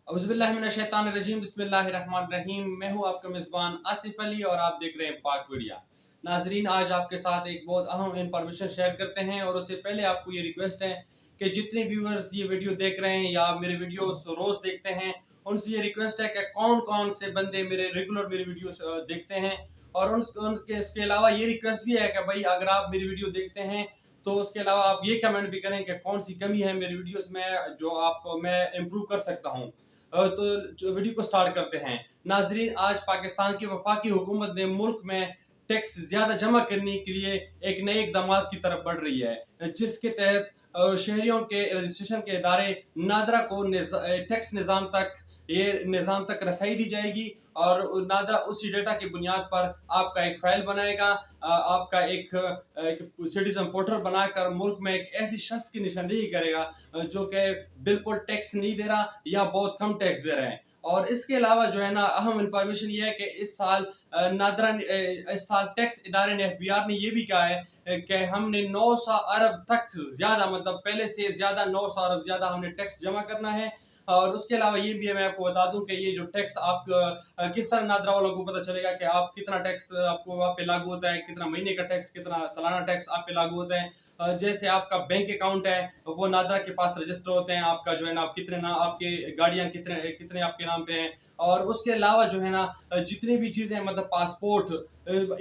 औज़ुबिल्लाहिमिनश्शैतानिर्रजीम बिस्मिल्लाहिर्रहमानिर्रहीम। मैं हूँ आपका मेज़बान आसिफ अली और आप देख रहे हैं पाक मीडिया। नाजरीन, आज आपके साथ एक बहुत अहम इंफॉर्मेशन शेयर करते हैं और उससे पहले आपको ये रिक्वेस्ट है कि जितने व्यूअर्स ये वीडियो देख रहे हैं या मेरे वीडियोस रोज़ देखते हैं, उनसे ये रिक्वेस्ट है कि कौन कौन से बंदे मेरे रेगुलर मेरी वीडियोस देखते हैं। और उनके इसके अलावा ये रिक्वेस्ट भी है कि भाई अगर आप मेरी वीडियो देखते हैं तो उसके अलावा आप ये कमेंट भी करें कि कौन सी कमी है मेरी वीडियोस में जो आप मैं इम्प्रूव कर सकता हूँ। तो जो वीडियो को स्टार्ट करते हैं। नाजरीन, आज पाकिस्तान की वफाकी हुकूमत ने मुल्क में टैक्स ज्यादा जमा करने के लिए एक नए इकदाम की तरफ बढ़ रही है, जिसके तहत शहरियों के रजिस्ट्रेशन के इदारे नादरा को टैक्स निज़ाम तक रसाई दी जाएगी और नादरा उसी डेटा की बुनियाद पर आपका एक फाइल बनाएगा, आपका एक सिटीजन पोर्टल बनाकर मुल्क में एक ऐसी शख्स की निशानदेही करेगा जो कि बिल्कुल टैक्स नहीं दे रहा या बहुत कम टैक्स दे रहे हैं। और इसके अलावा जो है ना, अहम इंफॉर्मेशन ये है कि इस साल टैक्स इदारे ने एफबीआर ने ये भी कहा है कि हमने 900 अरब तक ज्यादा, मतलब पहले से ज्यादा 900 अरब ज्यादा हमने टैक्स जमा करना है। और उसके अलावा ये भी है, मैं आपको बता दूं कि ये जो टैक्स आप किस तरह नादरा वालों को पता चलेगा कि आप कितना टैक्स आपको वहाँ पे लागू होता है, कितना महीने का टैक्स, कितना सालाना टैक्स आप पे लागू होता है। जैसे आपका बैंक अकाउंट है वो नादरा के पास रजिस्टर होते हैं, आपका जो है ना, आप कितने ना आपके गाड़ियां कितने कितने आपके नाम पे हैं। और उसके अलावा जो है ना, जितनी भी चीजें मतलब पासपोर्ट,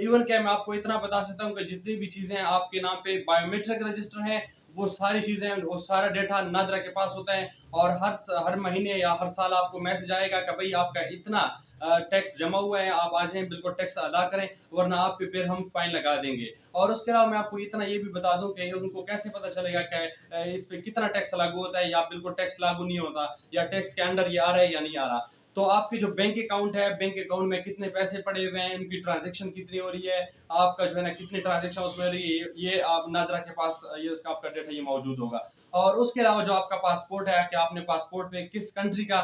इवन क्या मैं आपको इतना बता सकता हूँ कि जितनी भी चीजें आपके नाम पे बायोमेट्रिक रजिस्टर है, वो सारी चीजें, वो सारा डेटा नादरा के पास होता है। और हर महीने या हर साल आपको मैसेज आएगा कि भाई आपका इतना टैक्स जमा हुआ है, आप आ जाएं, बिल्कुल टैक्स अदा करें, वरना आप पे फिर हम फाइन लगा देंगे। और उसके अलावा मैं आपको इतना ये भी बता दूं कि उनको कैसे पता चलेगा कि इस पे कितना टैक्स लागू होता है या बिल्कुल टैक्स लागू नहीं होता, या टैक्स के अंडर ये आ रहा है या नहीं आ रहा। तो आपके जो बैंक अकाउंट है, बैंक अकाउंट में कितने पैसे पड़े हुए हैं, उनकी ट्रांजेक्शन कितनी हो रही है, आपका जो है ना कितनी ट्रांजेक्शन उसमें हो रही है, ये आप नादरा के पास ये उसका आपका डेटा ये मौजूद होगा। और उसके अलावा जो आपका पासपोर्ट है कि आपने पासपोर्ट पे किस कंट्री का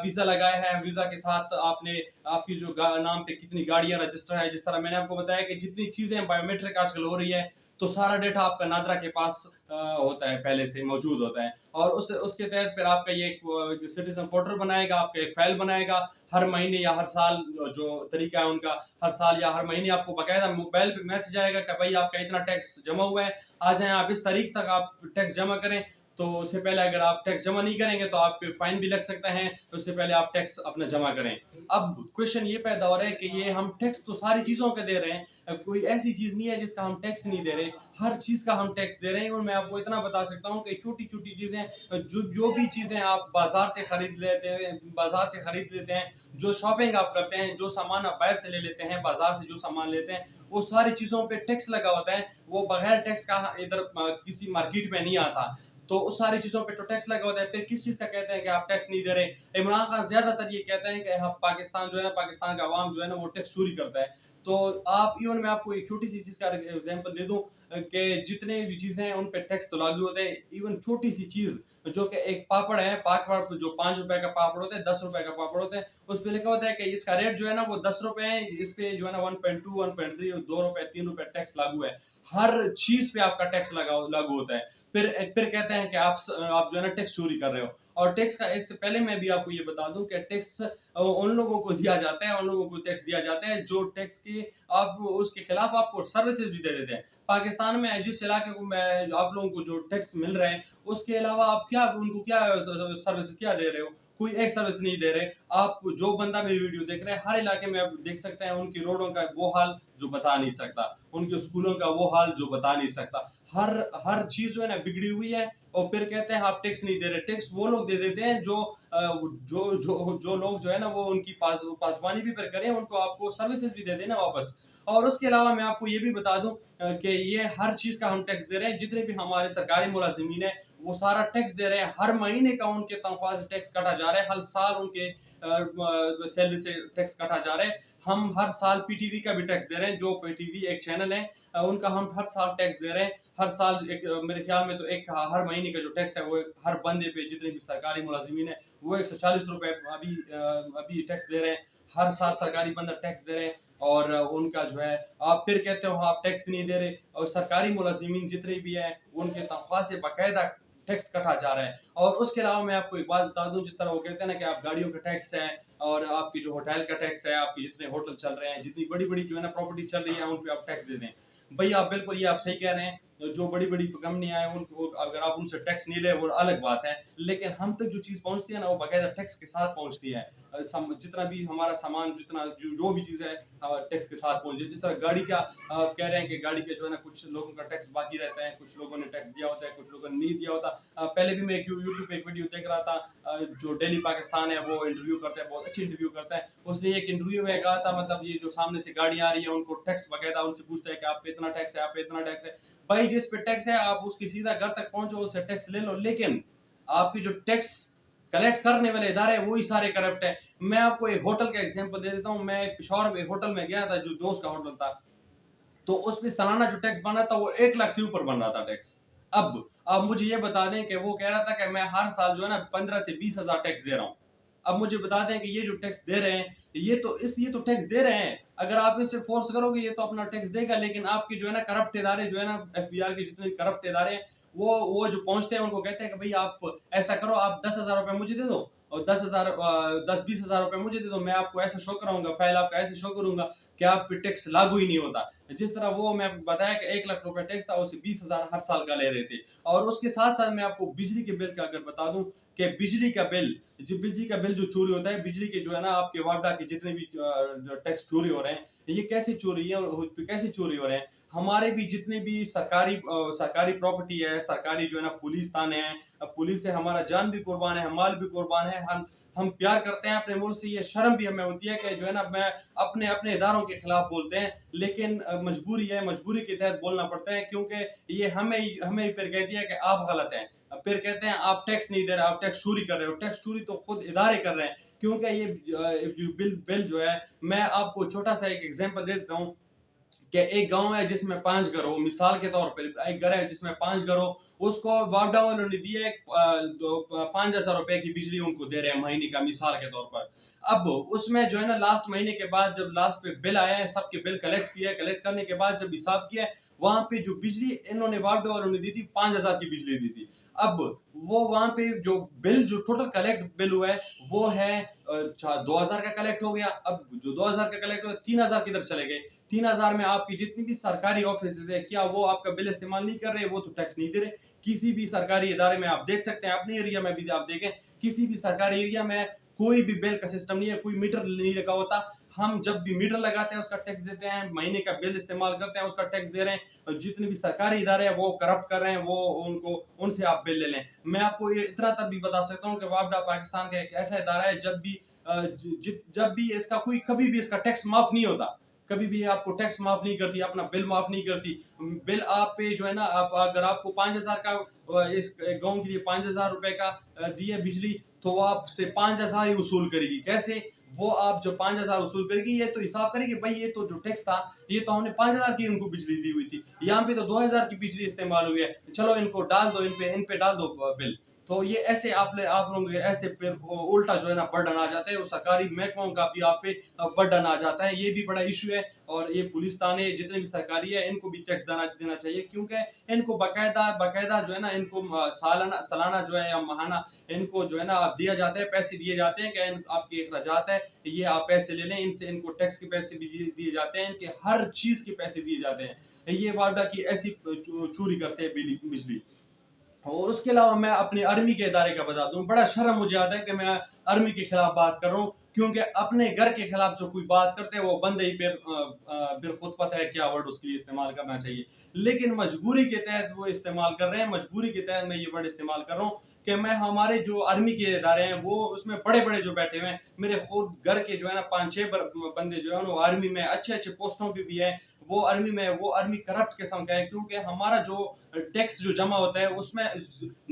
वीजा लगाया है, वीजा के साथ आपने आपकी जो नाम पे कितनी गाड़ियां रजिस्टर है, जिस तरह मैंने आपको बताया कि जितनी चीजें बायोमेट्रिक आजकल हो रही है, तो सारा डेटा आपका नादरा के पास होता है, पहले से मौजूद होता है। और उसके तहत फिर आपका ये एक सिटीजन पोर्टल बनाएगा, आपका एक फाइल बनाएगा। हर महीने या हर साल जो तरीका है उनका, हर साल या हर महीने आपको बाकायदा मोबाइल पे मैसेज आएगा कि भाई आपका इतना टैक्स जमा हुआ है, आ जाए आप इस तारीख तक आप टैक्स जमा करें। तो उससे पहले अगर आप टैक्स जमा नहीं करेंगे तो आप पे फाइन भी लग सकता है, तो उससे पहले आप टैक्स अपना जमा करें। अब क्वेश्चन ये पैदा हो रहा है कि ये हम टैक्स तो सारी चीजों का दे रहे हैं, कोई ऐसी चीज नहीं है जिसका हम टैक्स नहीं दे रहे, हर चीज का हम टैक्स दे रहे हैं। और मैं आपको इतना बता सकता हूँ कि छोटी छोटी चीजें, जो भी चीजें आप बाजार से खरीद लेते हैं, जो शॉपिंग आप करते हैं, जो सामान आप बाहर से ले लेते हैं, बाजार से जो सामान लेते हैं, वो सारी चीजों पे टैक्स लगा होता है। वो बगैर टैक्स का इधर किसी मार्केट में नहीं आता। तो उस सारी चीजों पे तो टैक्स लगा होता है। फिर किस चीज का कहते हैं कि आप टैक्स नहीं दे रहे। इमरान खान ज्यादातर ये कहते हैं कि हम पाकिस्तान जो है ना, पाकिस्तान का अवाम जो है ना वो टैक्स चोरी करता है। तो आप इवन मैं आपको एक छोटी सी चीज का एग्जांपल दे दूं कि जितने भी चीजें हैं उन पे टैक्स तो लागू होते हैं। इवन छोटी सी चीज जो कि एक पापड़ है, पापड़ जो 5 रुपए का पापड़ होता है, 10 रुपए का पापड़ होता है, उस पे लिखा होता है कि इसका रेट जो है ना वो 10 रुपए है, इस पे जो है ना 1.2 1.3 2 रुपए 3 रुपए टैक्स लागू है। हर चीज पे आपका टैक्स लागू होता है। फिर कहते हैं कि आप जो है ना टैक्स चोरी कर रहे हो। और टैक्स का, इससे पहले मैं भी आपको ये बता दूं कि टैक्स उन लोगों को दिया जाता है, उन लोगों को टैक्स दिया जाता है जो टैक्स के आप उसके खिलाफ आपको सर्विसेज भी दे देते हैं। पाकिस्तान में जिस इलाके को मैं आप लोगों को जो टैक्स मिल रहा है, उसके अलावा आप क्या उनको क्या सर्विस क्या दे रहे हो? कोई एक सर्विस नहीं दे रहे आप। जो बंदा मेरी वीडियो देख रहे हैं, हर इलाके में आप देख सकते हैं उनकी रोडों का वो हाल जो बता नहीं सकता, उनके स्कूलों का वो हाल जो बता नहीं सकता। हर हर चीज जो है ना बिगड़ी हुई है। और फिर कहते हैं आप टैक्स नहीं दे रहे। टैक्स वो लोग दे देते हैं जो जो लोग जो है ना वो उनकी पासवानी भी फिर करें, उनको आपको सर्विसेज भी दे देना वापस। और उसके अलावा मैं आपको ये भी बता दूं कि ये हर चीज का हम टैक्स दे रहे हैं। जितने भी हमारे सरकारी मुलाजिमीन है वो सारा टैक्स दे रहे हैं। हर महीने का उनके तनख्वाह से टैक्स काटा जा रहा है, हर साल उनके सैलरी से टैक्स काटा जा रहा है। हम हर साल पीटीवी का भी टैक्स दे रहे हैं, जो पीटीवी एक चैनल है उनका हम हर साल टैक्स दे रहे हैं। हर साल एक मेरे ख्याल में तो एक हर महीने का जो टैक्स है वो हर बंदे पे, जितने भी सरकारी मुलाजिमीन है वो 140 रुपए अभी टैक्स दे रहे हैं। हर साल सरकारी बंदा टैक्स दे रहे हैं। और उनका जो है, आप फिर कहते हो आप टैक्स नहीं दे रहे, और सरकारी मुलाजिमीन जितने भी हैं उनके तनख्वाह से बाकायदा टैक्स कटा जा रहा है। और उसके अलावा मैं आपको एक बात बता दूं, जिस तरह वो कहते हैं ना कि आप गाड़ियों का टैक्स है और आपकी जो होटल का टैक्स है, आपके जितने होटल चल रहे हैं, जितनी बड़ी बड़ी जो है ना प्रॉपर्टी चल रही है, उन पे आप टैक्स दे दें। भैया आप बिल्कुल ये आप सही कह रहे हैं। जो बड़ी बड़ी कंपनियां हैं उनको अगर आप उनसे टैक्स नहीं ले वो अलग बात है, लेकिन हम तक जो चीज पहुंचती है ना वो बाकायदा टैक्स के साथ पहुंचती है। जितना भी हमारा सामान, जितना जो भी चीज है टैक्स के साथ पहुंचे। जिस तरह गाड़ी का कह रहे हैं कि गाड़ी के जो है ना कुछ लोगों का टैक्स बाकी रहता है, कुछ लोगों ने टैक्स दिया होता है, कुछ लोगों ने नहीं दिया होता। पहले भी मैं एक यूट्यूब पे एक वीडियो देख रहा था, जो डेली पाकिस्तान है वो इंटरव्यू करता है, बहुत अच्छी इंटरव्यू करता है। उसने एक इंटरव्यू में कहा था, मतलब ये जो सामने से गाड़ी आ रही है उनको टैक्स बाकायदा उनसे पूछता है कि आप पे इतना टैक्स है, आप पे इतना टैक्स है। भाई जिस पे टैक्स है आप उसकी सीधा घर तक पहुंचो, उससे टैक्स ले लो, लेकिन आपकी जो टैक्स कलेक्ट करने वाले इदारे वही सारे करप्ट है। मैं आपको एक होटल का एग्जांपल दे देता हूं। मैं एक पिशौर में होटल में गया था, जो दोस्त का होटल था, तो उसमें सालाना जो टैक्स बन रहा था वो 1 लाख से ऊपर बन रहा था टैक्स। अब आप मुझे ये बता दें कि वो कह रहा था कि मैं हर साल जो है ना 15 से 20 हजार टैक्स दे रहा हूं। अब मुझे बता दें कि ये जो टैक्स दे रहे हैं, ये तो टैक्स दे रहे हैं। अगर आप इसे फोर्स करोगे ये तो अपना टैक्स देगा, लेकिन आपके जो है ना करप्ट इदारे जो है ना एफबीआर के जितने करप्ट इदारे हैं, वो जो पहुंचते हैं उनको कहते हैं कि भाई आप ऐसा करो, आप 10 हजार रुपए मुझे दे दो और 10 20 हजार रुपए मुझे दे दो, मैं आपको ऐसा शो कराऊंगा, फाइल आपका ऐसे शो करूंगा कि आप पे टैक्स लागू ही नहीं होता। जिस तरह वो मैं बताया कि 1 लाख रुपए टैक्स था, उसे 20 हजार हर साल का ले रहे थे। और उसके साथ साथ मैं आपको बिजली के बिल का अगर बता दूं कि बिजली का बिल जो चोरी होता है, बिजली के जो है ना आपके वापडा के जितने भी टैक्स चोरी हो रहे हैं, ये कैसे चोरी है और कैसे चोरी हो रहे हैं। हमारे भी जितने भी सरकारी प्रॉपर्टी है, सरकारी जो है ना पुलिस थाने हैं, पुलिस से हमारा जान भी कुर्बान है, माल भी कुर्बान है। हम प्यार करते हैं अपने मुल्क से, ये शर्म भी हमें होती है कि जो है ना मैं अपने अपने इदारों के खिलाफ बोलते हैं, लेकिन मजबूरी है, मजबूरी के तहत बोलना पड़ता है, क्योंकि ये हमें फिर कहती है कि आप गलत हैं। फिर कहते हैं आप टैक्स नहीं दे रहे, आप टैक्स चोरी कर रहे हो। टैक्स चोरी तो खुद इदारे कर रहे हैं, क्योंकि ये जो बिल जो है, मैं आपको छोटा सा एक एग्जांपल दे देता हूँ कि एक गांव है जिसमें 5 घर हो, मिसाल के तौर पर एक घर है जिसमें 5 घर हो, उसको वापडा वालों ने दिए 5,000 रुपए की बिजली उनको दे रहे हैं महीने का, मिसाल के तौर पर। अब उसमें जो है ना लास्ट महीने के बाद जब लास्ट पे बिल आया है, सबके बिल कलेक्ट किया, कलेक्ट करने के बाद जब हिसाब किया, वहां पे जो बिजली इन्होंने वापडा वालों ने दी थी 5,000 की बिजली दी थी। अब वो वहां पे जो बिल जो टोटल कलेक्ट बिल हुआ है वो है 2,000 का कलेक्ट हो गया। अब जो 2,000 का कलेक्ट हुआ 3,000 किधर चले गए। 3,000 में आपकी जितनी भी सरकारी ऑफिस है, क्या वो आपका बिल इस्तेमाल नहीं कर रहे, वो तो टैक्स नहीं दे रहे। किसी भी सरकारी इदारे में आप देख सकते हैं, अपने एरिया में भी आप देखें, किसी भी सरकारी एरिया में कोई भी बिल का सिस्टम नहीं है, कोई मीटर नहीं लगा होता। हम जब भी मीटर लगाते हैं उसका टैक्स देते हैं, महीने का बिल इस्तेमाल करते हैं उसका टैक्स दे रहे हैं। और जितने भी सरकारी इदारे हैं वो करप्ट कर रहे हैं, वो उनसे आप बिल ले लें। मैं आपको ये इतना तक भी बता सकता हूँ कि वापडा पाकिस्तान का एक ऐसा इदारा है, जब भी इसका कोई कभी भी इसका टैक्स माफ नहीं होता, कभी भी आपको टैक्स माफ नहीं करती, अपना बिल माफ नहीं करती। बिल आप पे जो है ना, आप अगर आपको 5,000 का इस गांव के लिए 5,000 रुपए का दिए बिजली, तो वो आपसे 5,000 ही वसूल करेगी। कैसे? वो आप जब 5,000 वसूल करेगी, ये तो हिसाब करेगी भाई ये तो जो टैक्स था ये तो हमने 5,000 की इनको बिजली दी हुई थी, यहाँ पे तो 2,000 की बिजली इस्तेमाल हुई है, चलो इनको डाल दो, इन पे डाल दो बिल। तो ये ऐसे आप लोग ऐसे फिर उल्टा जो है ना बर्डन आ जाता है, वो सरकारी महकमों का भी आप पे बर्डन आ जाता है। ये भी बड़ा इशू है। और ये पुलिस थाने जितने भी सरकारी है इनको भी टैक्स देना चाहिए, क्योंकि इनको बकायदा जो है ना इनको सालाना जो है या महाना इनको जो है ना दिया जाता है, पैसे दिए जाते हैं कि आपके अखराजात है, ये आप पैसे ले लें इनसे। इनको टैक्स के पैसे भी दिए जाते हैं, इनके हर चीज के पैसे दिए जाते हैं। ये वापडा की ऐसी चोरी करते हैं बिजली। और उसके अलावा मैं अपने आर्मी के इदारे का बता दूं, बड़ा शर्म मुझे आता है कि मैं आर्मी के खिलाफ बात कर रहा हूँ, क्योंकि अपने घर के खिलाफ जो कोई बात करते हैं वो बंदे ही फिर खुद पता है क्या वर्ड उसके लिए इस्तेमाल करना चाहिए, लेकिन मजबूरी के तहत वो इस्तेमाल कर रहे हैं। मजबूरी के तहत मैं ये वर्ड इस्तेमाल कर रहा हूँ कि मैं हमारे जो आर्मी के इदारे हैं वो उसमें बड़े बड़े जो बैठे हुए हैं, मेरे खुद घर के जो है ना 5-6 बंदे जो है वो आर्मी में अच्छे अच्छे पोस्टों पे भी है। वो आर्मी करप्ट किस्म का है, क्योंकि हमारा जो टैक्स जो जमा होता है उसमें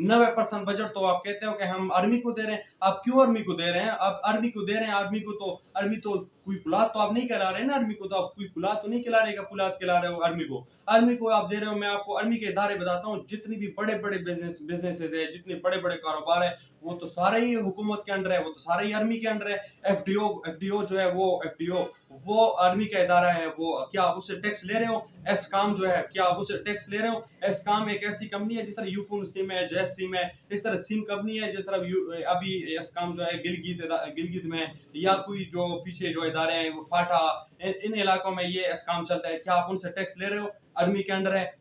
90% बजट तो आप कहते हो कि हम आर्मी को दे रहे हैं। आप क्यों आर्मी को दे रहे हैं? आप आर्मी को दे रहे हैं, आर्मी तो कोई पुलाद तो आप नहीं खिला रहे हैं ना, आर्मी को तो आप कोई पुलाद तो नहीं खिला रहे, पुलाद खिला रहे हो आर्मी को आप दे रहे हो। मैं आपको आर्मी के इदारे बताता हूँ, जितनी भी बड़े बड़े बिजनेसेस है, जितने बड़े बड़े कारोबार है, वो तो सारा ही हुकूमत के अंडर है, वो तो सारा ही आर्मी के अंडर है। एफडीओ जो है वो आर्मी का इदारा है। वो क्या आप उससे टैक्स ले रहे हो? एस्कॉम जो है, क्या आप उससे टैक्स ले रहे हो? एस्कॉम एक ऐसी कंपनी है जिस तरह यूफोन सिम है, जैस सिम है, इस तरह सिम कंपनी है जिस तरह अभी एस्कॉम जो है गिलगित में, या कोई जो पीछे जो इदारे हैं वो फाटा, इन इलाकों में ये एस्कॉम चलता है। क्या आप उनसे टैक्स ले रहे हो? आर्मी के अंडर है।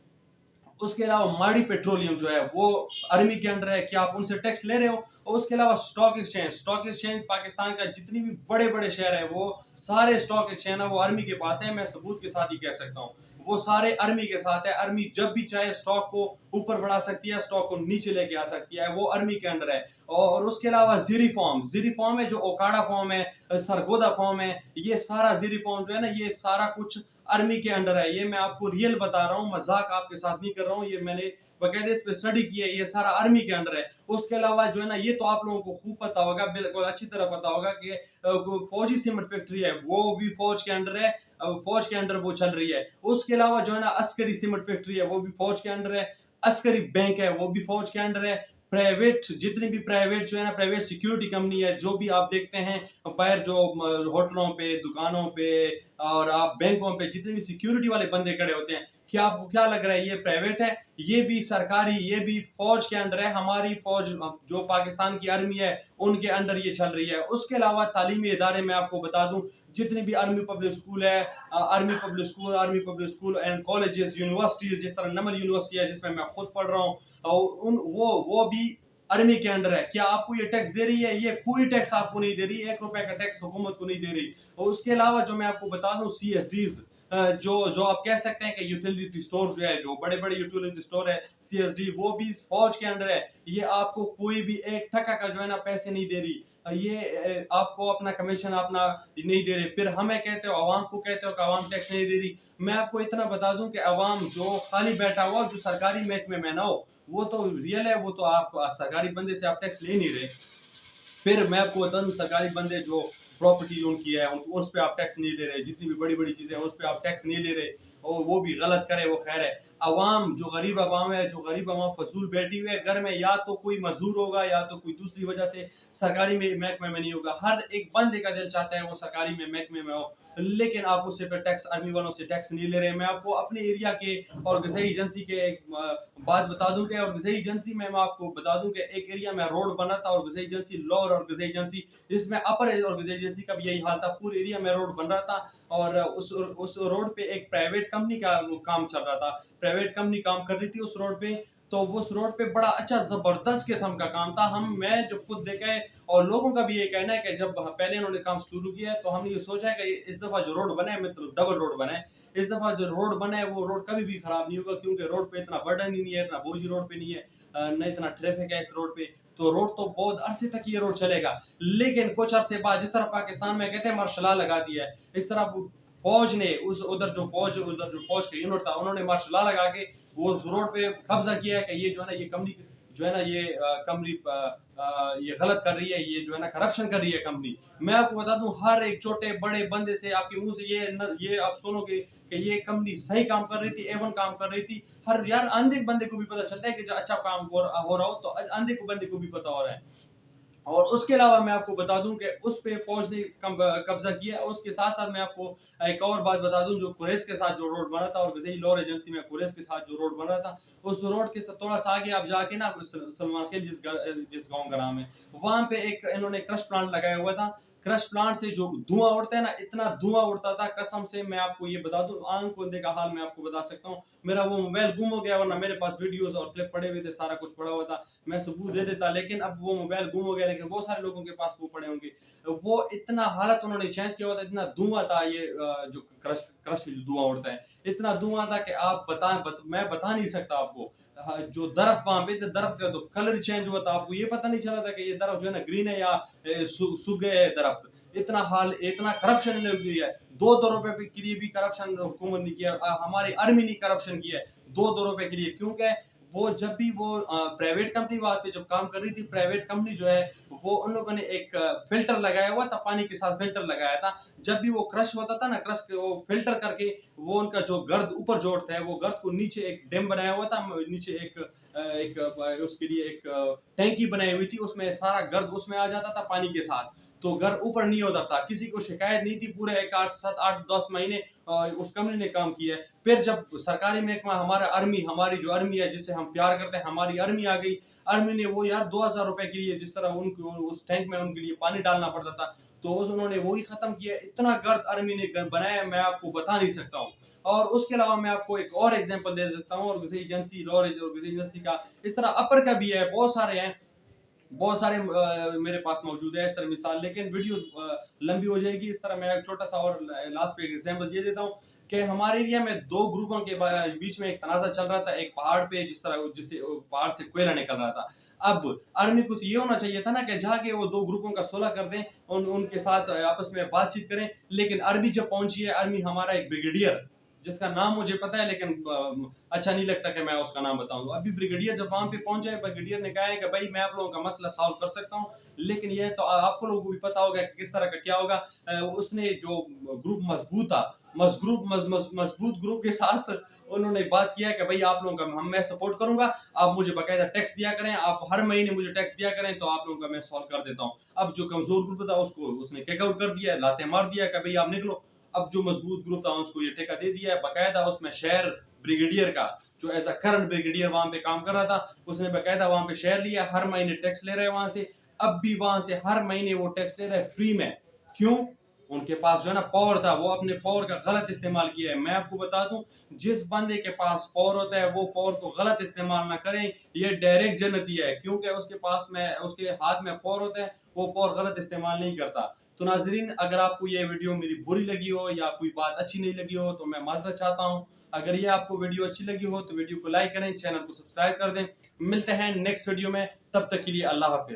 उसके अलावा माड़ी पेट्रोलियम जो है वो आर्मी के अंडर है। क्या आप उनसे टैक्स ले रहे हो? और उसके अलावा स्टॉक एक्सचेंज पाकिस्तान का जितनी भी बड़े बड़े शहर है, वो सारे स्टॉक एक्सचेंज है वो आर्मी के पास है। मैं सबूत के साथ ही कह सकता हूँ, वो सारे आर्मी के साथ है। आर्मी जब भी चाहे स्टॉक को ऊपर बढ़ा सकती है, स्टॉक को नीचे लेके आ सकती है, वो आर्मी के अंडर है। और उसके अलावा जीरी फॉर्म है, जो ओकाड़ा फॉर्म है, सरगोदा फॉर्म है, ये सारा जीरी फॉर्म जो है ना, ये सारा कुछ आर्मी के अंडर है। ये मैं आपको रियल बता रहा हूँ, मजाक आपके साथ नहीं कर रहा हूँ, ये मैंने बकायदे इस पे स्टडी की है। ये सारा आर्मी के अंडर है। उसके अलावा जो है ना, ये तो आप लोगों को खूब पता होगा, बिल्कुल अच्छी तरह पता होगा कि फौजी सीमेंट फैक्ट्री है वो भी फौज के अंडर है। फौज के अंडर वो चल रही है। उसके अलावा जो है ना, अस्करी सीमेंट फैक्ट्री है वो भी फौज के अंडर है। अस्करी बैंक है वो भी फौज के अंडर है। प्राइवेट जितनी भी प्राइवेट जो है ना, प्राइवेट सिक्योरिटी कंपनी है, जो भी आप देखते हैं बाहर, जो होटलों पे, दुकानों पे और आप बैंकों पे जितने भी सिक्योरिटी वाले बंदे खड़े होते हैं, क्या आपको क्या लग रहा है ये प्राइवेट है? ये भी सरकारी, ये भी फौज के अंडर है। हमारी फौज जो पाकिस्तान की आर्मी है उनके अंडर ये चल रही है। उसके अलावा तालीमी इदारे में आपको बता दूं, जितने भी आर्मी पब्लिक स्कूल है, army public school and colleges, universities, जिस तरह नमल यूनिवर्सिटी है जिसमें मैं खुद पढ़ रहा हूँ, उन वो भी आर्मी के अंडर है। क्या आपको ये टैक्स दे रही है? ये कोई टैक्स आपको नहीं दे रही, 1 रुपए का टैक्स हुकूमत को नहीं दे रही। और उसके अलावा जो मैं आपको बता दूं, CSDs, जो जो आप कह सकते हैं कि यूटिलिटी स्टोर जो है, जो बड़े बड़े यूटिलिटी स्टोर है, CSD, वो भी फौज के अंडर है। ये आपको कोई भी एक टका का जो है ना पैसे नहीं दे रही। ये आपको अपना कमीशन अपना नहीं दे रहे। फिर हमें कहते हो, आवाम को कहते हो कि आवाम टैक्स नहीं दे रही। मैं आपको इतना बता दूं कि आवाम जो खाली बैठा हुआ, जो सरकारी महकमे में ना हो, वो तो रियल है, वो तो आप सरकारी बंदे से आप टैक्स ले नहीं रहे। फिर मैं आपको बता दूं, सरकारी बंदे जो प्रॉपर्टी उनकी है उस पे आप टैक्स नहीं ले रहे, जितनी भी बड़ी बड़ी चीजें हैं उस पे आप टैक्स नहीं ले रहे, और वो भी गलत करे वो खैर है। अवाम जो गरीब अवाम है, जो गरीब अवाम फजूल बैठी हुई है घर में, या तो कोई मजदूर होगा या तो कोई दूसरी वजह से सरकारी महकमे में नहीं होगा। हर एक बंदे का दिल चाहता है वो सरकारी महकमे में हो, लेकिन आप उससे पे टैक्स, आर्मी वालों से टैक्स नहीं ले रहे। मैं आपको अपने एरिया के और गज़ई एजेंसी के एक बात बता दूं कि, और गज़ई एजेंसी में मैं आपको बता दूं कि एक एरिया में रोड बना था, और गज़ई एजेंसी लोअर और गज़ई एजेंसी, जिसमें अपर और गज़ई एजेंसी का भी यही हाल था। पूरे एरिया में रोड बन रहा था, और उस रोड पे एक प्राइवेट कंपनी का काम चल रहा था। प्राइवेट कंपनी काम कर रही थी उस रोड पे। तो उस रोड पे बड़ा अच्छा जबरदस्त किस्म का काम था। मैं जब खुद देखा है, और लोगों का भी ये कहना है कि जब पहले इन्होंने काम शुरू किया है तो हमने ये सोचा है कि इस दफा जो रोड बना है, मतलब डबल रोड बना है, इस दफा जो रोड बना है वो रोड कभी भी खराब नहीं होगा, क्योंकि रोड पे इतना बर्डन ही नहीं है, इतना बोझ ही रोड पे नहीं है, न इतना ट्रैफिक है इस रोड पे। तो रोड तो बहुत अरसे तक ये रोड चलेगा। लेकिन कुछ अरसे बाद, जिस तरह पाकिस्तान में कहते हैं मार्शल लॉ लगा दिया है, इस तरह फौज ने उधर जो फौज का यूनिट था, उन्होंने मार्शल लॉ लगा के वो रोड पे कब्जा किया है कि ये जो है ना, ये कंपनी जो है ना, ये कंपनी ये गलत कर रही है, ये जो है ना करप्शन कर रही है कंपनी। मैं आपको बता दूं, हर एक छोटे बड़े बंदे से आपके मुंह से ये आप सुनोगे कि ये कंपनी सही काम कर रही थी, A1 काम कर रही थी। हर यार अंधे बंदे को भी पता चलता है कि जो अच्छा काम हो रहा हो, तो अंधे को बंदे को भी पता हो रहा है। और उसके अलावा मैं आपको बता दूं कि उस पे फौज ने कब्जा किया। उसके साथ साथ मैं आपको एक और बात बता दूं, जो कुरैश के साथ जो रोड बना था, और गज़ई लॉर एजेंसी में कुरैश के साथ जो रोड बन रहा था, उस रोड के थोड़ा सा आगे आप जाके ना, सलमान खेल जिस गांव का नाम है, वहां पे एक इन्होंने क्रश प्लांट लगाया हुआ था। क्रश प्लांट से जो धुआं उड़ता है ना, इतना धुआं उड़ता था, कसम से मैं आपको ये बता दूं, आंख बंदे का हाल मैं आपको बता सकता हूँ। मेरा वो मोबाइल गुम हो गया, वरना मेरे पास वीडियोस और क्लिप पड़े हुए थे, सारा कुछ पड़ा हुआ था, मैं सबूत दे देता। लेकिन अब वो मोबाइल गुम हो गया, लेकिन बहुत सारे लोगों के पास वो पड़े होंगे। वो इतना हालत उन्होंने चेंज किया हुआ था, इतना धुआं था, ये जो क्रश क्रश धुआं उड़ता है, इतना धुआं था कि आप मैं बता नहीं सकता आपको। जो दरख्त वहां पे थे, दरख्त का तो कलर चेंज हुआ था, आपको ये पता नहीं चला था कि ये दरख्त जो है ना ग्रीन है या सूख गए है दरख्त। इतना करप्शन ने किया है। 2-2 रुपए के लिए भी करप्शन हुकूमत ने किया। हमारी आर्मी ने करप्शन किया है 2-2 रुपए के लिए। क्यों क्या है? वो जब भी वो प्राइवेट कंपनी वहाँ पे जब काम कर रही थी, प्राइवेट कंपनी जो है वो उन लोगों ने एक फिल्टर लगाया हुआ था, पानी के साथ फिल्टर लगाया था। जब भी वो क्रश होता था ना, क्रश वो फिल्टर करके वो उनका जो गर्द ऊपर जोड़ता है, वो गर्द को नीचे एक डैम बनाया हुआ था, नीचे उसके लिए एक टैंकी बनाई हुई थी, उसमें सारा गर्द उसमें आ जाता था पानी के साथ। तो घर ऊपर नहीं होता था, किसी को शिकायत नहीं थी, पूरे एक 8 7 8 10 महीने उस कंपनी ने काम किया है। फिर जब सरकारी महकमा हमारा हमारी जो आर्मी है जिससे हम प्यार करते हैं, हमारी आर्मी आ गई। आर्मी ने वो यार 2000 रुपए के लिए जिस तरह उनको उस टैंक में उनके लिए पानी डालना पड़ता था, तो उन्होंने वही खत्म किया। इतना गर्द आर्मी ने बनाया, मैं आपको बता नहीं सकता हूँ। और उसके अलावा मैं आपको एक और एग्जांपल दे सकता हूँ, और किसी एजेंसी लॉरेज और किसी एजेंसी का इस तरह अपर का भी है, बहुत सारे हैं, बहुत सारे मेरे पास मौजूद है इस तरह मिसाल, लेकिन वीडियो लंबी हो जाएगी। इस तरह मैं एक छोटा सा और लास्ट पे एग्जांपल ये देता हूँ कि हमारे एरिया में दो ग्रुपों के बीच में एक तनाज़ा चल रहा था, एक पहाड़ पे जिस तरह जिससे पहाड़ से कोयला निकल रहा था। अब आर्मी को तो ये होना चाहिए था ना कि जाके वो दो ग्रुपों का सुलह कर दें, उनके साथ आपस में बातचीत करें। लेकिन आर्मी जब पहुंची है, आर्मी हमारा एक ब्रिगेडियर जिसका नाम मुझे पता है, लेकिन अच्छा नहीं लगता कि मैं उसका नाम बताऊं। अभी ब्रिगेडियर जब वहां पे पहुंचा है, ब्रिगेडियर ने कहा है कि भाई मैं आप लोगों का मसला सॉल्व कर सकता हूं, लेकिन ये तो आपको लोगों को भी पता होगा कि किस तरह का क्या होगा। उसने जो ग्रुप मजबूत था, मजबूत ग्रुप के साथ उन्होंने बात किया कि भाई आप लोगों का मैं सपोर्ट करूंगा, आप मुझे बाकायदा टैक्स दिया करें, आप हर महीने मुझे टैक्स दिया करें, तो आप लोगों का मैं सॉल्व कर देता हूँ। अब जो कमजोर ग्रुप था उसको उसने किक आउट कर दिया, लाते मार दिया कि भाई आप निकलो। अब जो मजबूत ग्रुप था उसको ये ठेका दे दिया है, बाकायदा उसमें शहर ब्रिगेडियर का जो एज अ करंट ब्रिगेडियर वहां पे काम कर रहा था, उसने बाकायदा वहां पे शेयर लिया, हर महीने टैक्स ले रहे हैं वहां से। अब भी वहां से हर महीने वो टैक्स ले रहे हैं फ्री में। क्यों? उनके पास जो है ना पावर था, वो अपने पावर का गलत इस्तेमाल किया है। मैं आपको बता दूं, जिस बंदे के पास पावर होता है वो पावर को गलत इस्तेमाल ना करें, ये डायरेक्ट जन्नती है, क्योंकि उसके पास में उसके हाथ में पावर होता है, वो पावर गलत इस्तेमाल नहीं करता। तो नाजरीन, अगर आपको ये वीडियो मेरी बुरी लगी हो या कोई बात अच्छी नहीं लगी हो तो मैं माजरत चाहता हूँ। अगर ये आपको वीडियो अच्छी लगी हो तो वीडियो को लाइक करें, चैनल को सब्सक्राइब कर दें। मिलते हैं नेक्स्ट वीडियो में, तब तक के लिए अल्लाह हाफिज।